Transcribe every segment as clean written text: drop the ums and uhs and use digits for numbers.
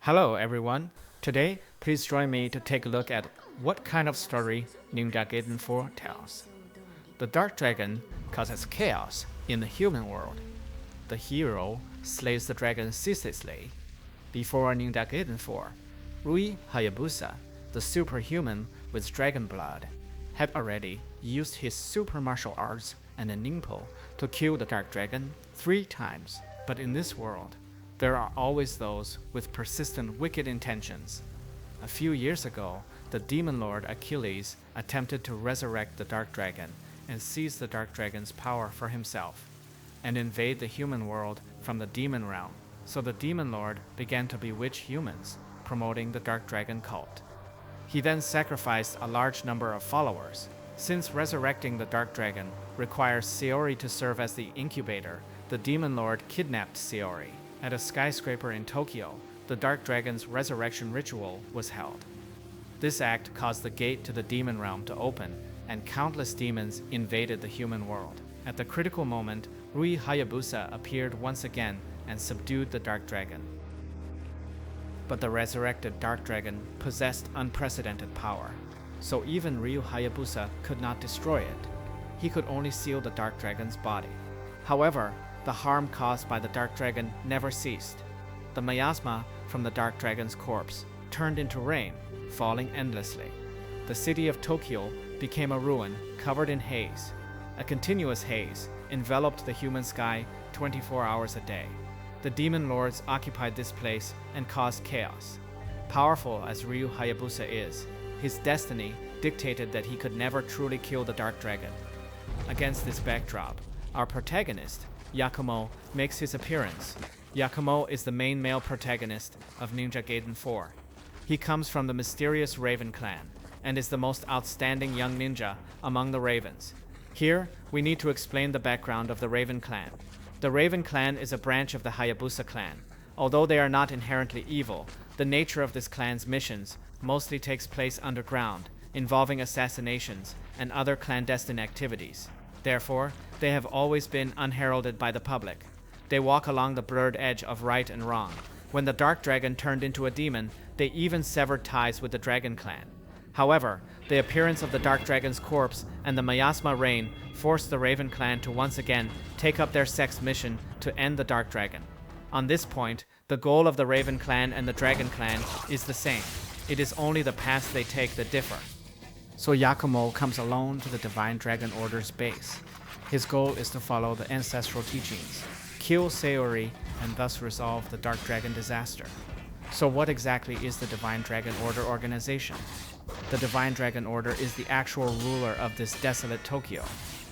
Hello everyone. Today, please join me to take a look at what kind of story Ninja Gaiden 4 tells. The Dark Dragon causes chaos in the human world. The hero slays the dragon ceaselessly. Before Ninja Gaiden 4, Rui Hayabusa, the superhuman with dragon blood, had already used his super martial arts and a ninpo to kill the Dark Dragon 3 times. But in this world, there are always those with persistent wicked intentions. A few years ago, the demon lord Achilles attempted to resurrect the Dark Dragon and seize the Dark Dragon's power for himself, and invade the human world from the demon realm. So the demon lord began to bewitch humans, promoting the Dark Dragon cult. He then sacrificed a large number of followers. Since resurrecting the Dark Dragon requires Sayori to serve as the incubator, the demon lord kidnapped Sayori. At a skyscraper in Tokyo, the Dark Dragon's resurrection ritual was held. This act caused the gate to the demon realm to open, and countless demons invaded the human world. At the critical moment, Rui Hayabusa appeared once again and subdued the Dark Dragon. But the resurrected Dark Dragon possessed unprecedented power, so even Ryu Hayabusa could not destroy it. He could only seal the Dark Dragon's body. However, the harm caused by the Dark Dragon never ceased. The miasma from the Dark Dragon's corpse turned into rain, falling endlessly. The city of Tokyo became a ruin covered in haze. A continuous haze enveloped the human sky 24 hours a day. The demon lords occupied this place and caused chaos. Powerful as Ryu Hayabusa is, his destiny dictated that he could never truly kill the Dark Dragon. Against this backdrop, our protagonist, Yakumo, makes his appearance. Yakumo is the main male protagonist of Ninja Gaiden 4. He comes from the mysterious Raven clan, and is the most outstanding young ninja among the Ravens. Here, we need to explain the background of the Raven clan. The Raven clan is a branch of the Hayabusa clan. Although they are not inherently evil, the nature of this clan's missions mostly takes place underground, involving assassinations and other clandestine activities. Therefore, they have always been unheralded by the public. They walk along the blurred edge of right and wrong. When the Dark Dragon turned into a demon, they even severed ties with the Dragon Clan. However, the appearance of the Dark Dragon's corpse and the miasma rain forced the Raven Clan to once again take up their sex mission to end the Dark Dragon. On this point, the goal of the Raven Clan and the Dragon Clan is the same. It is only the paths they take that differ. So Yakumo comes alone to the Divine Dragon Order's base. His goal is to follow the ancestral teachings, kill Sayori, and thus resolve the Dark Dragon disaster. So what exactly is the Divine Dragon Order organization? The Divine Dragon Order is the actual ruler of this desolate Tokyo.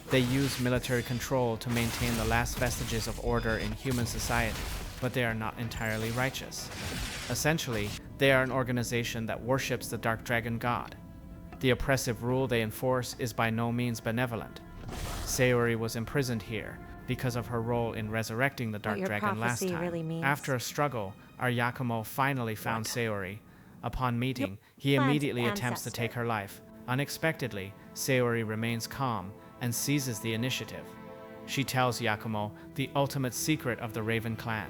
They use military control to maintain the last vestiges of order in human society, but they are not entirely righteous. Essentially, they are an organization that worships the Dark Dragon God. The oppressive rule they enforce is by no means benevolent. Sayori was imprisoned here because of her role in resurrecting the Dark Dragon last time. Really After a struggle, our Yakumo finally found Sayori. Upon meeting, he immediately attempts to take her life. Unexpectedly, Sayori remains calm and seizes the initiative. She tells Yakumo the ultimate secret of the Raven clan.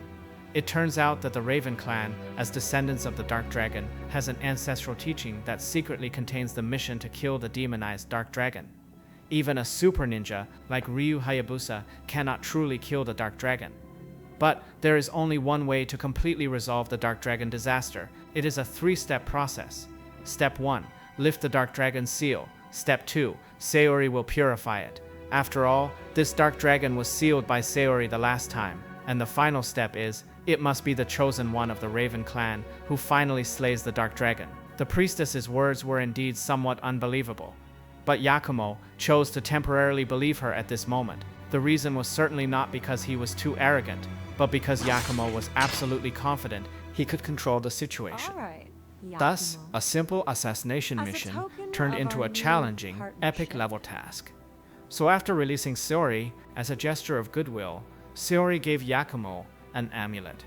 It turns out that the Raven clan, as descendants of the Dark Dragon, has an ancestral teaching that secretly contains the mission to kill the demonized Dark Dragon. Even a super ninja like Ryu Hayabusa cannot truly kill the Dark Dragon. But there is only one way to completely resolve the Dark Dragon disaster. It is a 3-step process. Step 1, lift the Dark Dragon's seal. Step 2, Sayori will purify it. After all, this Dark Dragon was sealed by Sayori the last time. And the final step is, it must be the chosen one of the Raven clan who finally slays the Dark Dragon. The priestess's words were indeed somewhat unbelievable. But Yakumo chose to temporarily believe her at this moment. The reason was certainly not because he was too arrogant, but because Yakumo was absolutely confident he could control the situation. Thus, a simple assassination mission turned into a challenging, epic-level task. So after releasing Sayori, as a gesture of goodwill, Sayori gave Yakumo an amulet.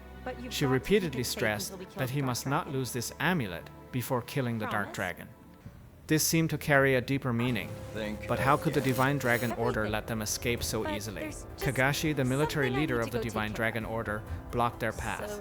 She repeatedly stressed that he must not lose this amulet before killing the Dark Dragon. This seemed to carry a deeper meaning, but how could the Divine Dragon Order let them escape so easily? Kagashi, the military leader of the Divine Dragon Order, blocked their path.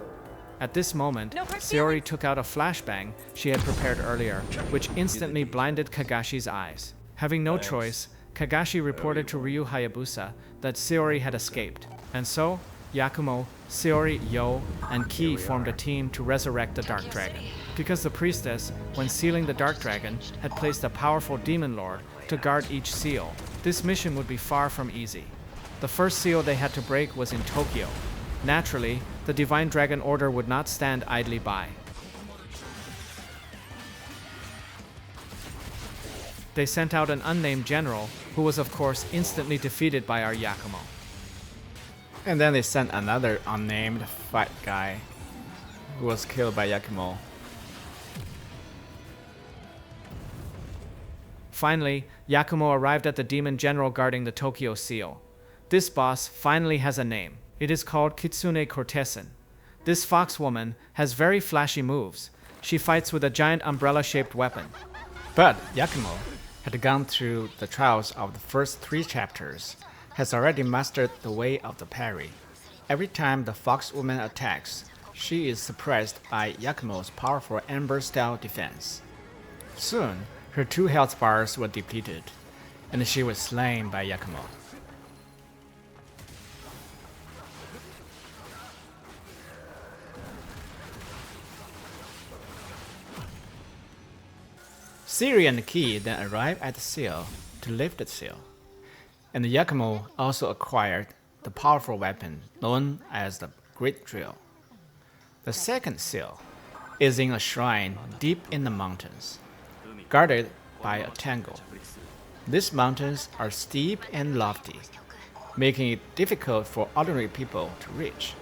At this moment, Sayori took out a flashbang she had prepared earlier, which instantly blinded Kagashi's eyes. Having no choice, Kagashi reported to Ryu Hayabusa that Sayori had escaped, and so Yakumo, Sayori, Yo, and Ki formed a team to resurrect the Dark Dragon. Because the priestess, when sealing the Dark Dragon, had placed a powerful demon lord to guard each seal, this mission would be far from easy. The first seal they had to break was in Tokyo. Naturally, the Divine Dragon Order would not stand idly by. They sent out an unnamed general, who was of course instantly defeated by our Yakumo. And then they sent another unnamed fight guy, who was killed by Yakumo. Finally, Yakumo arrived at the demon general guarding the Tokyo seal. This boss finally has a name. It is called Kitsune Cortesen. This fox woman has very flashy moves. She fights with a giant umbrella-shaped weapon. But Yakumo had gone through the trials of the first 3 chapters, has already mastered the way of the parry. Every time the fox woman attacks, she is suppressed by Yakumo's powerful Ember-style defense. Soon, her 2 health bars were depleted, and she was slain by Yakumo. Siri and Ki then arrive at the seal to lift the seal, and Yakumo also acquired the powerful weapon known as the Great Drill. The second seal is in a shrine deep in the mountains, guarded by a tangle. These mountains are steep and lofty, making it difficult for ordinary people to reach.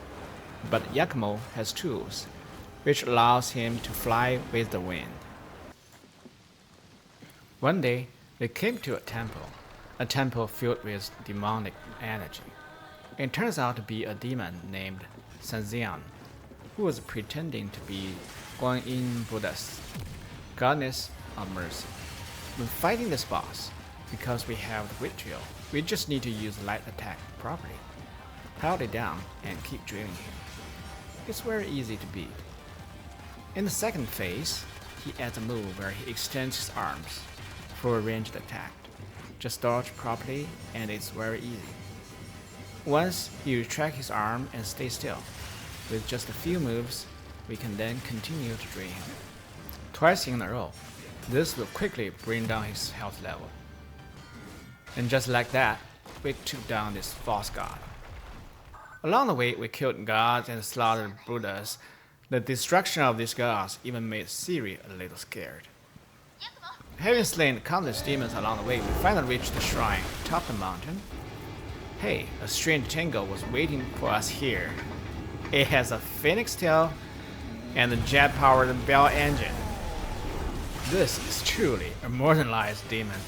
But Yakumo has tools, which allows him to fly with the wind. One day, they came to a temple filled with demonic energy. It turns out to be a demon named Sanzian, who was pretending to be Guanyin Buddha's goddess of mercy. When fighting this boss, because we have the Great Drill, we just need to use light attack properly. Hold it down and keep drilling him. It's very easy to beat. In the second phase, he adds a move where he extends his arms for a ranged attack. Just dodge properly and it's very easy. Once he retracts his arm and stays still, with just a few moves, we can then continue to drain him. Twice in a row, this will quickly bring down his health level. And just like that, we took down this false god. Along the way, we killed gods and slaughtered Buddhas. The destruction of these gods even made Siri a little scared. Having slain countless demons along the way, we finally reached the shrine atop the mountain. Hey, a strange tangle was waiting for us here. It has a phoenix tail and a jet-powered bell engine. This is truly a modernized demon.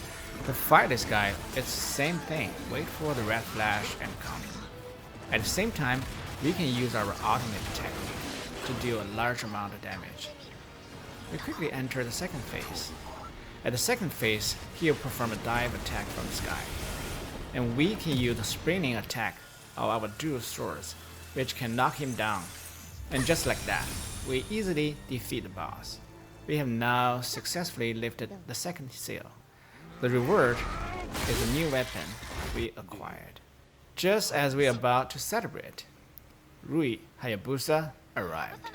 To fight this guy, it's the same thing. Wait for the red flash and come. At the same time, we can use our ultimate technique to deal a large amount of damage. We quickly enter the second phase. At the second phase, he'll perform a dive attack from the sky, and we can use the springing attack of our dual swords, which can knock him down. And just like that, we easily defeat the boss. We have now successfully lifted the second seal. The reward is a new weapon we acquired. Just as we are about to celebrate, Rui Hayabusa arrived.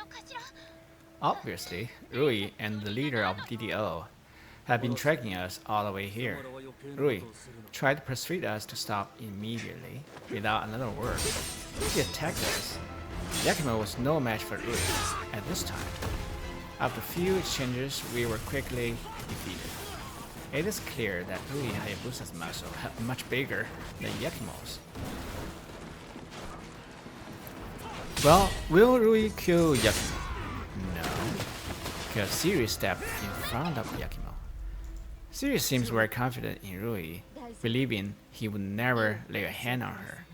Obviously, Rui and the leader of DDO have been tracking us all the way here. Rui tried to persuade us to stop immediately, without another word. He attacked us. Yakumo was no match for Rui at this time. After a few exchanges, we were quickly defeated. It is clear that Rui Hayabusa's muscle are much bigger than Yakumo's. Well, will Rui kill Yakumo? No, because Siri stepped in front of Yakumo. Siri seems very confident in Rui, believing he would never lay a hand on her.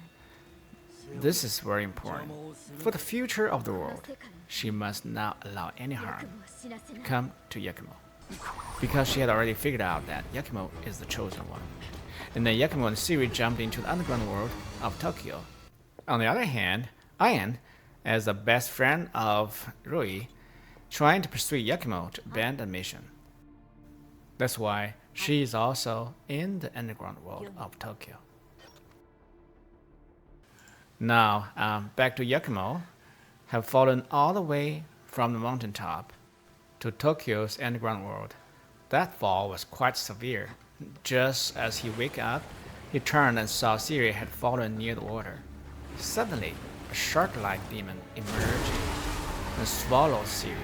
This is very important. For the future of the world, she must not allow any harm to come to Yakumo, because she had already figured out that Yakumo is the chosen one. And then Yakumo and Siri jumped into the underground world of Tokyo. On the other hand, Ayan as the best friend of Rui, trying to persuade Yakimo to abandon the mission. That's why she is also in the underground world of Tokyo. Now, back to Yakimo, have fallen all the way from the mountaintop to Tokyo's underground world. That fall was quite severe. Just as he woke up, he turned and saw Siri had fallen near the water. Suddenly, a shark-like demon emerged and swallowed Siri.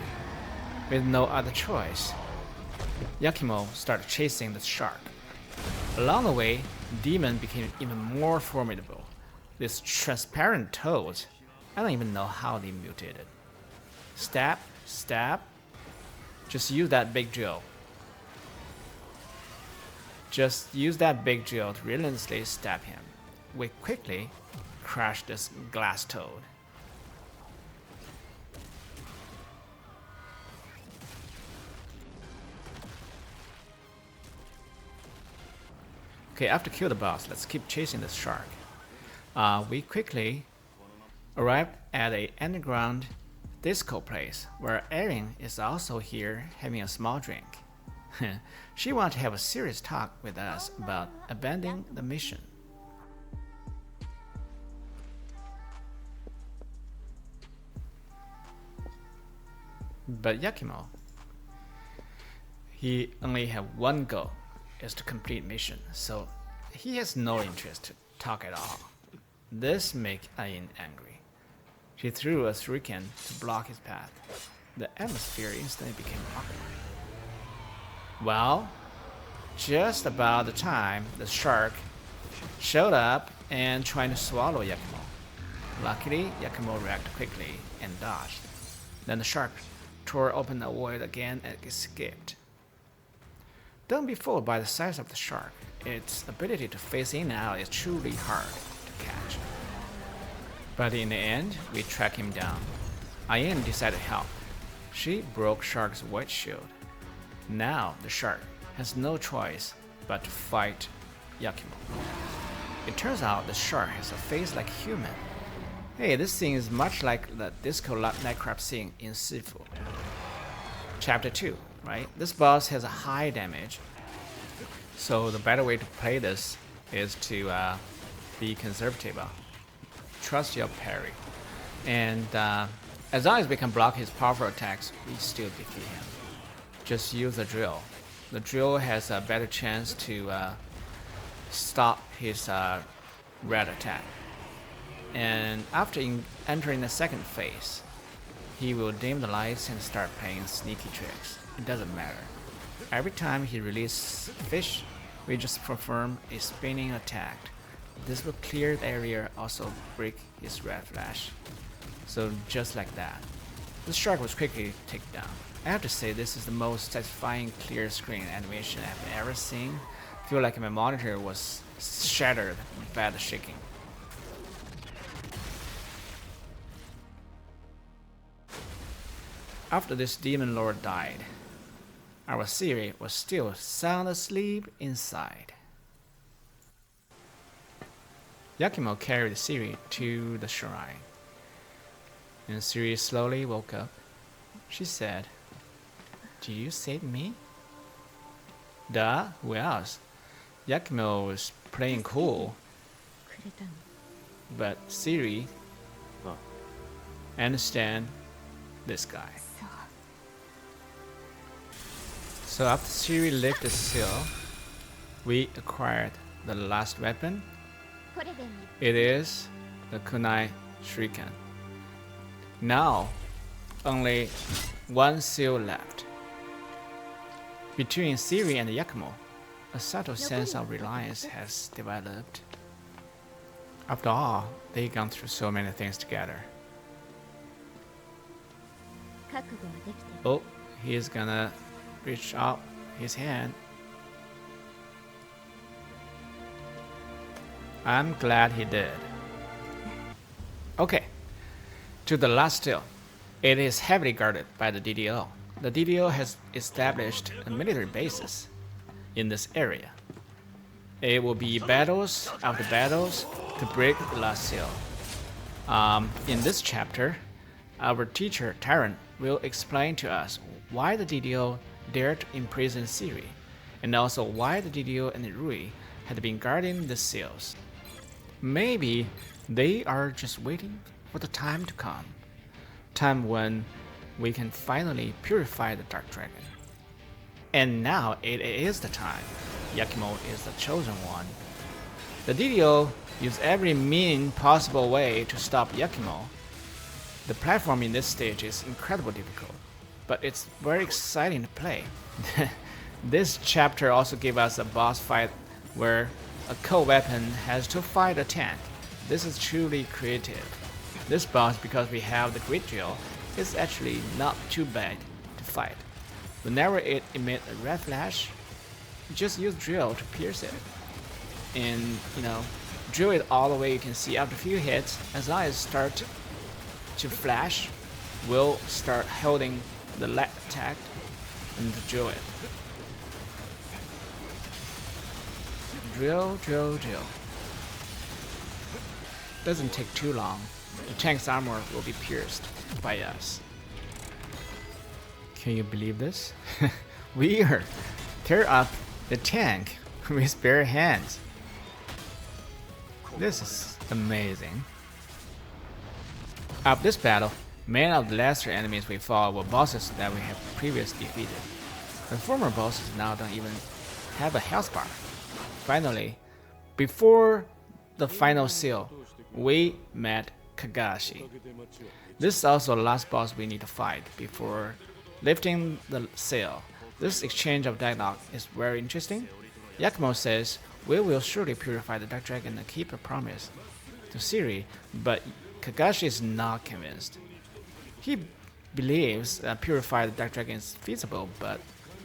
With no other choice, Yakimo started chasing the shark. Along the way, the demon became even more formidable. These transparent toads, I don't even know how they mutated. Stab, stab. Just use that big drill. Just use that big drill to relentlessly stab him. We quickly crush this glass toad. Okay, after kill the boss, let's keep chasing this shark. We quickly arrived at a underground disco place where Erin is also here having a small drink. She wanted to have a serious talk with us about abandoning the mission. But Yakimo, he only have one goal, is to complete mission, so he has no interest to talk at all. This makes Ayin angry. She threw a shuriken to block his path. The atmosphere instantly became awkward. Well, just about the time the shark showed up and trying to swallow Yakimo. Luckily, Yakimo reacted quickly and dodged. Then the shark tore open the void again and escaped. Don't be fooled by the size of the shark. Its ability to phase in and out is truly hard to catch. But in the end, we track him down. Ayin decided to help. She broke Shark's white shield. Now the shark has no choice but to fight Yakimo. It turns out the shark has a face like human. Hey, this scene is much like the disco nightclub scene in Sifu. Chapter 2, right? This boss has a high damage. So the better way to play this is to be conservative. Trust your parry. And as long as we can block his powerful attacks, we still defeat him. Just use the drill. The drill has a better chance to stop his red attack. And after entering the second phase, he will dim the lights and start playing sneaky tricks. It doesn't matter. Every time he releases fish, we just perform a spinning attack. This will clear the area, also break his red flash. So just like that. The shark was quickly taken down. I have to say this is the most satisfying clear screen animation I've ever seen. I feel like my monitor was shattered by the shaking. After this demon lord died, our Siri was still sound asleep inside. Yakimo carried Siri to the shrine, and Siri slowly woke up. She said, "Do you save me?" Duh, who else? Yakimo was playing cool, but Siri understand this guy. So after Siri lifted the seal, we acquired the last weapon. It is the kunai shuriken. Now, only one seal left. Between Siri and Yakimo, a subtle sense of reliance has developed. After all, they've gone through so many things together. Oh, he's gonna reach out his hand. I'm glad he did. Okay, to the last seal. It is heavily guarded by the DDO. The DDO has established a military basis in this area. It will be battles after battles to break the last seal. In this chapter, Our teacher, Tyrant, will explain to us why the DDO dared to imprison Siri, and also why the DDO and Rui had been guarding the seals. Maybe they are just waiting for the time to come. Time when we can finally purify the Dark Dragon. And now it is the time. Yakumo is the chosen one. The DDO use every mean possible way to stop Yakumo. The platform in this stage is incredibly difficult, but it's very exciting to play. This chapter also gave us a boss fight where a co-weapon has to fight a tank. This is truly creative. This boss, because we have the Great Drill, is actually not too bad to fight. Whenever it emits a red flash, you just use drill to pierce it. And, drill it all the way. You can see after a few hits, as long as it starts to flash, we'll start holding the light attack and drill it. Drill, drill, drill. Doesn't take too long. The tank's armor will be pierced by us. Can you believe this? We are tear up the tank with bare hands. This is amazing. After this battle, many of the lesser enemies we fought were bosses that we have previously defeated. The former bosses now don't even have a health bar. Finally, before the final seal, we met Kagashi. This is also the last boss we need to fight before lifting the seal. This exchange of dialogue is very interesting. Yakumo says, "We will surely purify the Dark Dragon and keep a promise to Siri," but Kagashi is not convinced. He believes that purify the Dark Dragon is feasible, but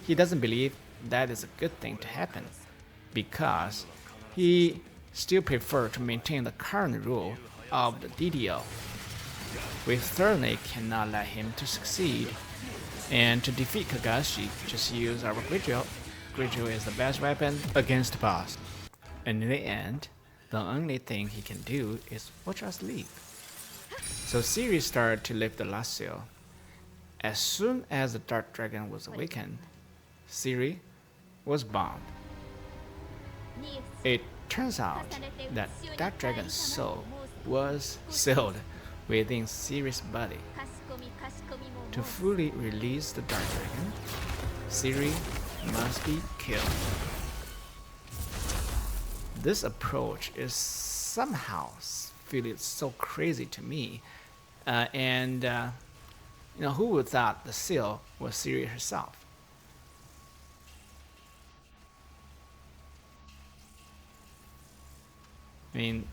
he doesn't believe that is a good thing to happen, because he still prefers to maintain the current rule of the DDO. We certainly cannot let him to succeed, and to defeat Kagashi, just use our Great Drill. Great Drill is the best weapon against the boss. And in the end, the only thing he can do is watch us leave. So Siri started to lift the last seal. As soon as the Dark Dragon was awakened, Siri was bombed. It turns out that Dark Dragon's soul was sealed within Siri's body. To fully release the Dark Dragon, Siri must be killed. This approach is somehow feeling so crazy to me, and who would thought the seal was Siri herself? I mean,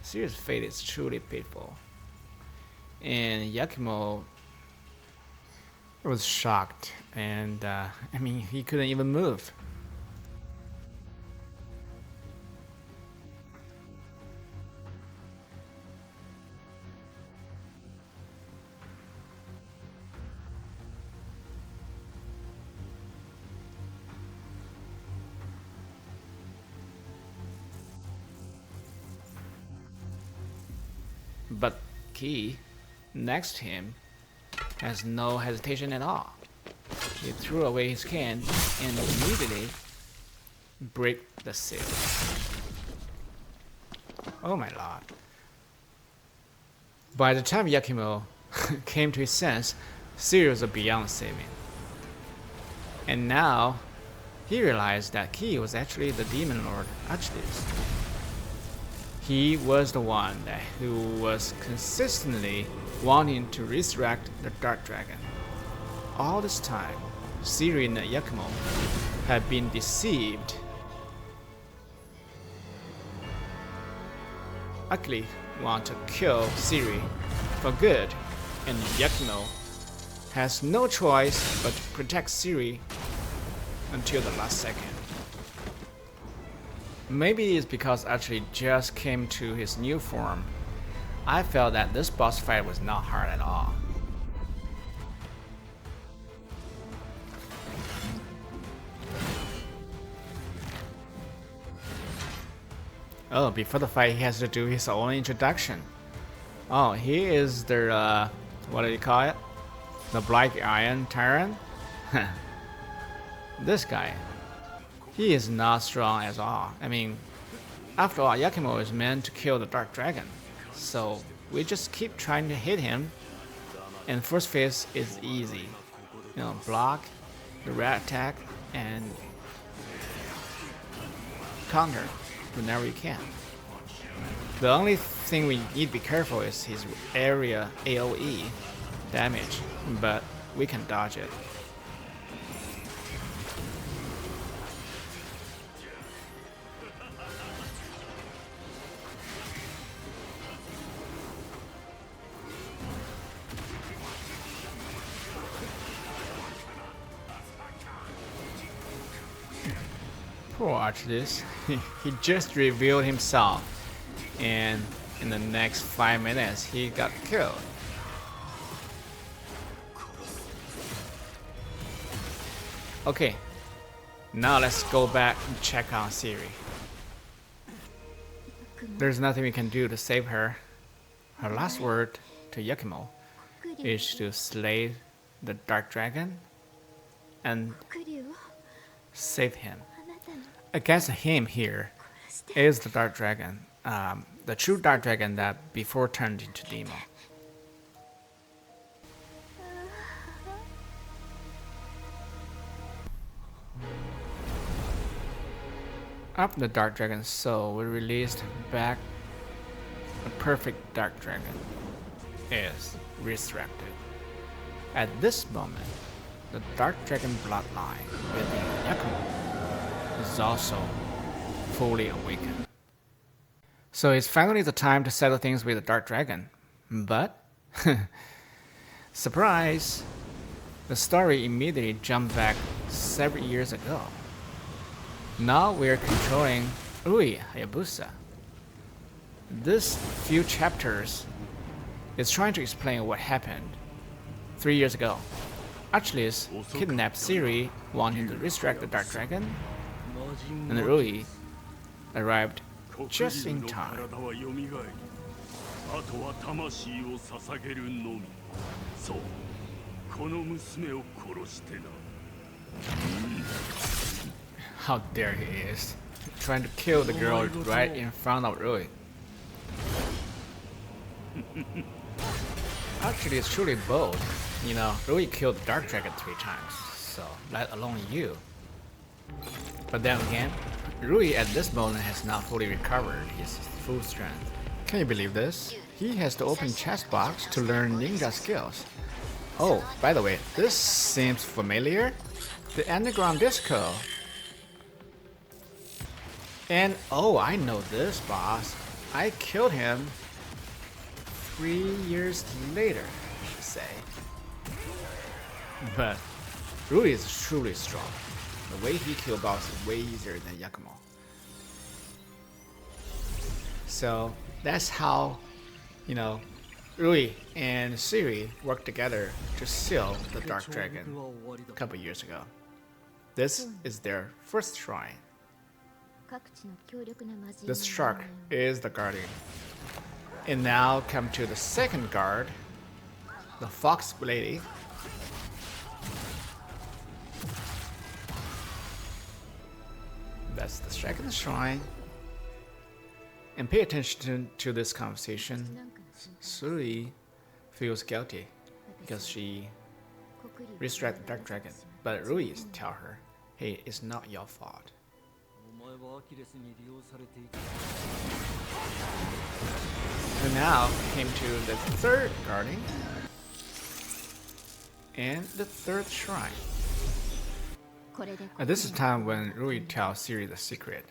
Siri's fate is truly pitiful, and Yakumo was shocked, and he couldn't even move. But Key, next to him, has no hesitation at all. He threw away his can and immediately break the seal. Oh my lord. By the time Yakumo came to his sense, Siri was beyond saving. And now, he realized that Key was actually the Demon Lord Achilles. He was the one who was consistently wanting to resurrect the Dark Dragon. All this time, Siri and Yakumo had been deceived. Achilles wants to kill Siri for good, and Yakumo has no choice but to protect Siri until the last second. Maybe it's because Achilles just came to his new form. I felt that this boss fight was not hard at all. Oh, before the fight he has to do his own introduction. Oh, he is the what do you call it? The Black Iron Tyrant? This guy, he is not strong at all. I mean, after all, Yakimo is meant to kill the Dark Dragon. So we just keep trying to hit him. And first phase is easy. You know, block, the red attack, and counter whenever you can. The only thing we need to be careful is his area AoE damage, but we can dodge it. Poor Archelaus, he just revealed himself, and in the next 5 minutes he got killed. Okay, now let's go back and check on Siri. There's nothing we can do to save her. Her last word to Yakimo is to slay the Dark Dragon and save him. Against him here is the Dark Dragon, the true Dark Dragon that before turned into Demo. After the Dark Dragon's soul was released back, a perfect Dark Dragon is resurrected. At this moment, the Dark Dragon bloodline within Yakumo is also fully awakened. So it's finally the time to settle things with the Dark Dragon. But, surprise! The story immediately jumped back several years ago. Now we're controlling Rui Hayabusa. This few chapters is trying to explain what happened 3 years ago. Achilles kidnapped Siri, wanting to resurrect the Dark Dragon, and Rui arrived just in time. How dare he is, trying to kill the girl right in front of Rui. Actually, it's truly bold. You know, Rui killed the Dark Dragon 3 times, so let alone you. But then again, Rui at this moment has not fully recovered his full strength. Can you believe this? He has to open chest box to learn ninja skills. Oh, by the way, this seems familiar. The underground disco. And oh, I know this boss. I killed him 3 years later, I should say. But Rui is truly strong. The way he killed boss is way easier than Yakumo. So that's how, you know, Rui and Siri worked together to seal the Dark Dragon a couple years ago. This is their first shrine. This shark is the guardian. And now come to the second guard, the fox lady. That's the second shrine. And pay attention to this conversation. Suri feels guilty because she resurrected the Dark Dragon. But Rui tell her, hey, it's not your fault. And now came to the third guarding and the third shrine. This is the time when Rui tells Siri the secret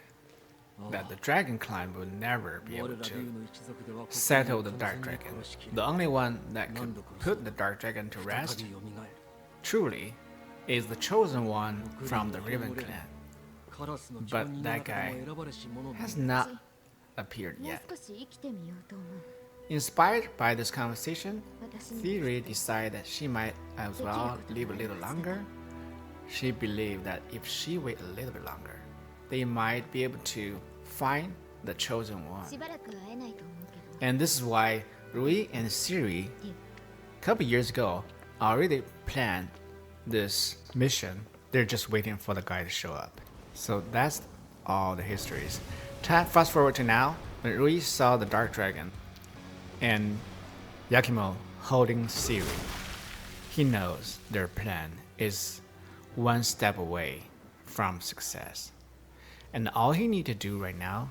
that the Dragon Clan will never be able to settle the Dark Dragon. The only one that can put the Dark Dragon to rest, truly, is the chosen one from the Raven Clan. But that guy has not appeared yet. Inspired by this conversation, Theory decided that she might as well live a little longer. She believed that if she wait a little bit longer, they might be able to find the chosen one. And this is why Rui and Siri a couple years ago, already planned this mission. They're just waiting for the guy to show up. So that's all the histories. Fast forward to now, when Rui saw the Dark Dragon and Yakimo holding Siri, he knows their plan is one step away from success. And all he needs to do right now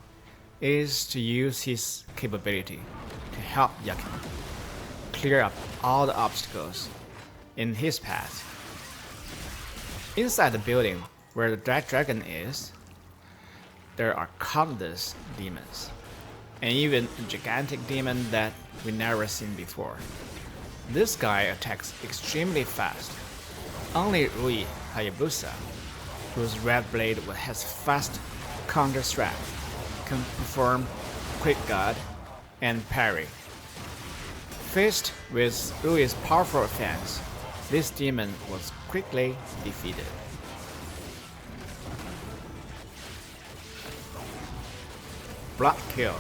is to use his capability to help Yakimo clear up all the obstacles in his path. Inside the building where the Dark Dragon is, there are countless demons, and even a gigantic demon that we never seen before. This guy attacks extremely fast. Only Rui Hayabusa, whose red blade has fast counter strike, can perform quick guard and parry. Faced with Rui's powerful offense, this demon was quickly defeated. Block kill.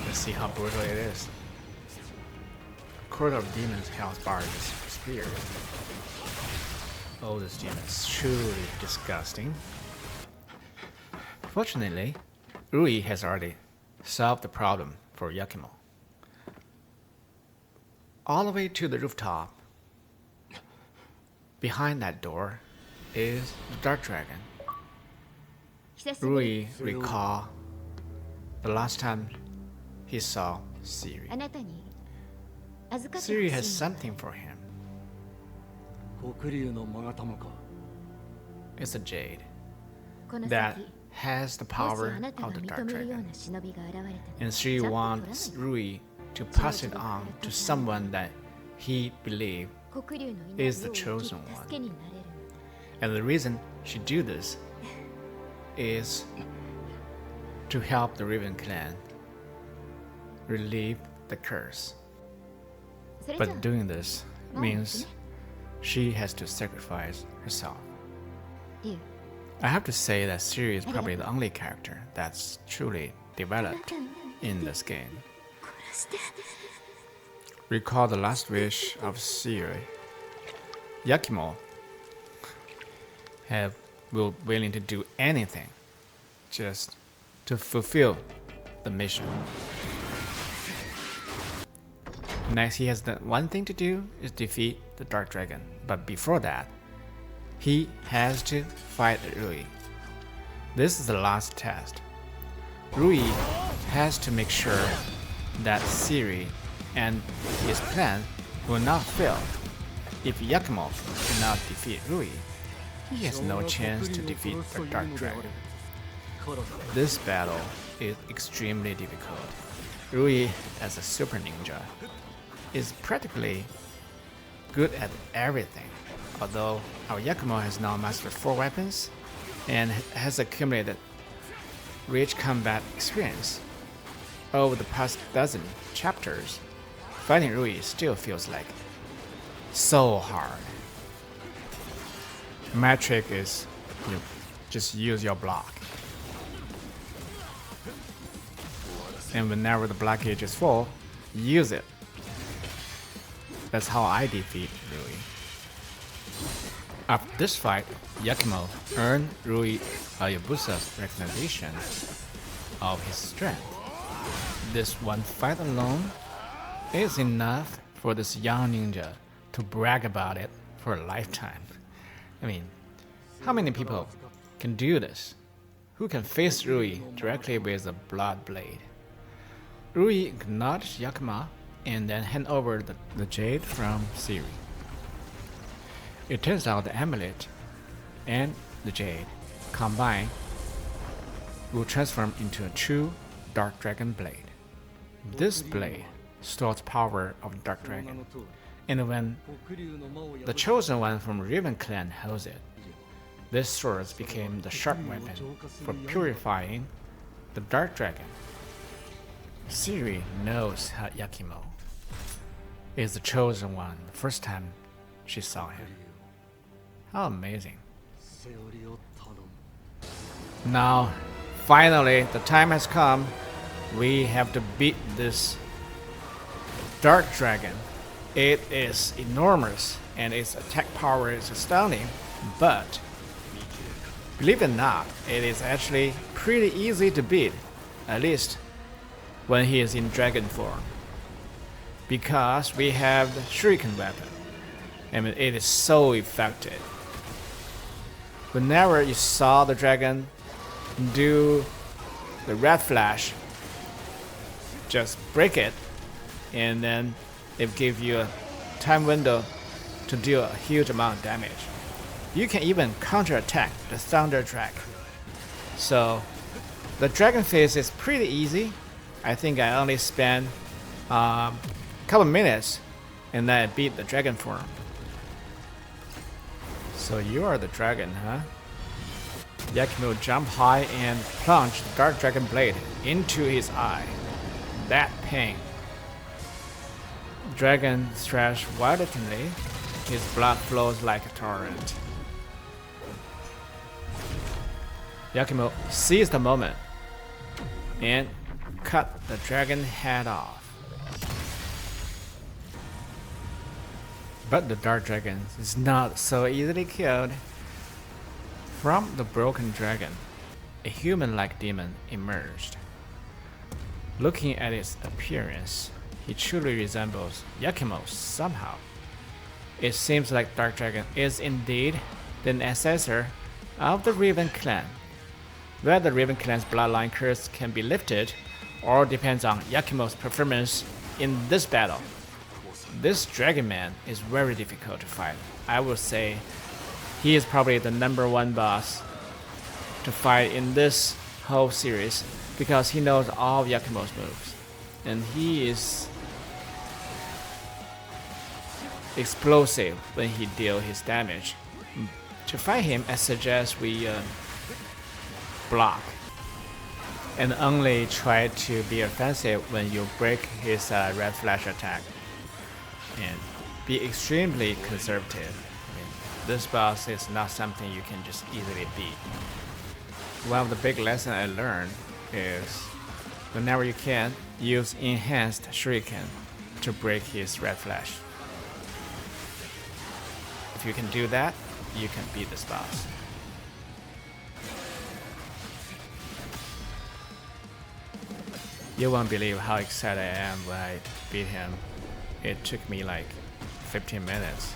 Let's see how brutal it is. A quarter of demon's health bar is spear. Oh, this demon is truly disgusting. Fortunately, Rui has already solved the problem for Yakimo. All the way to the rooftop, behind that door, is the Dark Dragon. Rui recalled the last time he saw Siri. Siri has something for him. It's a jade that has the power of the Dark Dragon. And Siri wants Rui to pass it on to someone that he believes is the chosen one. And the reason she do this is to help the Raven clan relieve the curse. But doing this means she has to sacrifice herself. I have to say that Siri is probably the only character that's truly developed in this game. Recall the last wish of Siri. Yakimo will willing to do anything just to fulfill the mission. Next, he has the one thing to do is defeat the Dark Dragon. But before that, he has to fight Rui. This is the last test. Rui has to make sure that Siri and his plan will not fail. If Yakimo cannot defeat Rui, he has no chance to defeat the Dark Dragon. This battle is extremely difficult. Rui, as a super ninja, is practically good at everything. Although our Yakimo has now mastered 4 weapons and has accumulated rich combat experience. Over the past dozen chapters, fighting Rui still feels like so hard. My trick is you just use your block. And whenever the blockage is full, use it. That's how I defeat Rui. After this fight, Yakimo earned Rui Hayabusa's recognition of his strength. This one fight alone is enough for this young ninja to brag about it for a lifetime. I mean, how many people can do this? Who can face Rui directly with a blood blade? Rui acknowledged Yakima and then hand over the jade from Siri. It turns out the amulet and the jade combined will transform into a true Dark Dragon blade. This blade stores power of the Dark Dragon, and when the chosen one from Raven clan holds it, this sword became the sharp weapon for purifying the Dark Dragon. Siri knows how Yakimo is the chosen one the first time she saw him. How amazing. Now, finally, the time has come we have to beat this dark dragon. It is enormous and its attack power is astounding, but believe it or not, it is actually pretty easy to beat, at least when he is in dragon form. Because we have the shuriken weapon. I mean, it is so effective. Whenever you saw the dragon do the red flash, just break it, and then it gives you a time window to deal a huge amount of damage. You can even counterattack the thunder dragon. So the dragon phase is pretty easy. I think I only spent a couple minutes and then I beat the dragon form. So you are the dragon, huh? Yakimo jumped high and plunged the dark dragon blade into his eye. That pain. Dragon thrashed violently. His blood flows like a torrent. Yakimo seized the moment and cut the dragon head off. But the dark dragon is not so easily killed. From the broken dragon, a human-like demon emerged. Looking at its appearance, he truly resembles Yakimo somehow. It seems like Dark Dragon is indeed the ancestor of the Raven clan. Whether the Raven clan's bloodline curse can be lifted or depends on Yakimo's performance in this battle. This Dragon Man is very difficult to fight. I would say he is probably the #1 boss to fight in this whole series because he knows all of Yakimo's moves. And he is explosive when he deals his damage. To fight him, I suggest we block and only try to be offensive when you break his red flash attack. And be extremely conservative. I mean, this boss is not something you can just easily beat. One of the big lessons I learned is whenever you can, use enhanced shuriken to break his red flash. If you can do that, you can beat this boss. You won't believe how excited I am when I beat him. It took me like 15 minutes.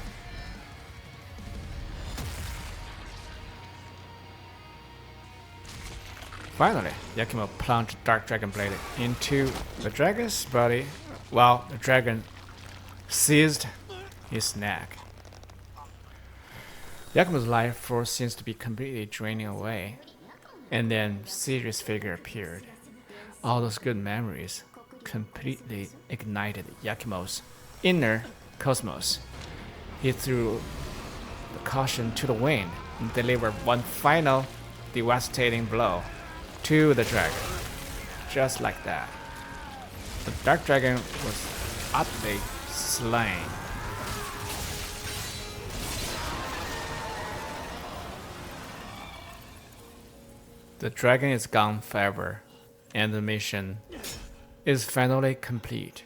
Finally, Yakimo plunged Dark Dragon Blade into the dragon's body while the dragon seized his neck. Yakimo's life force seems to be completely draining away, and then Sirius' figure appeared. All those good memories completely ignited Yakimo's inner cosmos. He threw the caution to the wind and delivered one final devastating blow to the dragon. Just like that. The dark dragon was utterly slain. The dragon is gone forever, and the mission is finally complete.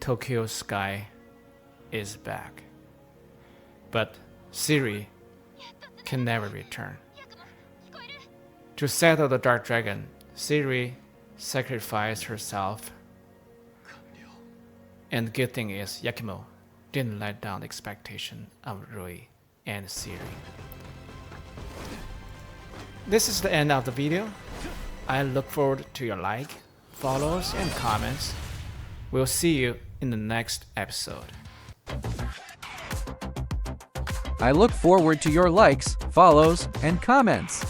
Tokyo's sky is back. But Siri can never return. To settle the dark dragon, Siri sacrificed herself. And the good thing is Yakimo didn't let down the expectation of Rui and Siri. This is the end of the video. I look forward to your like, follows, and comments. We'll see you in the next episode. I look forward to your likes, follows, and comments.